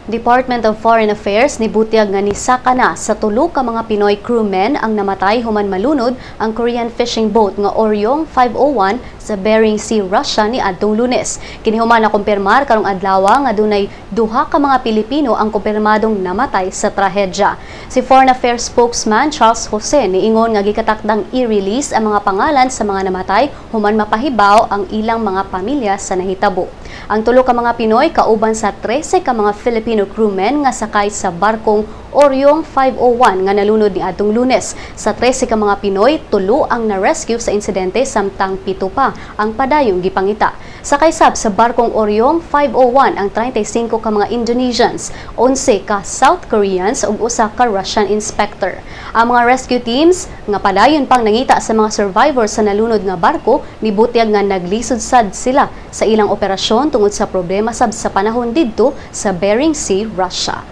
Department of Foreign Affairs nibutiag nga nisaka na sa tulo ka mga Pinoy crewmen ang namatay human malunod ang Korean fishing boat nga Oryong 501 sa Bering Sea, Russia ni adtong Lunes. Kini human na kumpirmar karong adlaw nga dunay duha ka mga Pilipino ang kumpirmadong namatay sa trahedya. Si Foreign Affairs spokesman Charles Jose niingon nga gikatakdang i-release ang mga pangalan sa mga namatay human mapahibaw ang ilang mga pamilya sa nahitabo. Ang tulo ka mga Pinoy kauban sa 13 ka mga Filipino crewmen nga sakay sa barkong Oryong 501 nga nalunod ni adtong Lunes. Sa 13 ka mga Pinoy, tulo ang na-rescue sa insidente samtang 7 pa ang padayong gipangita. Sakay sab sa barkong Oryong 501 ang 35 ka mga Indonesians, 11 ka South Koreans ug usa ka Russian inspector. Ang mga rescue teams nga padayon pang nangita sa mga survivors sa nalunod nga barko nibutyag nga naglisod sad sila sa ilang operasyon tungod sa problema sab sa panahon didto sa Bering Sea, Russia.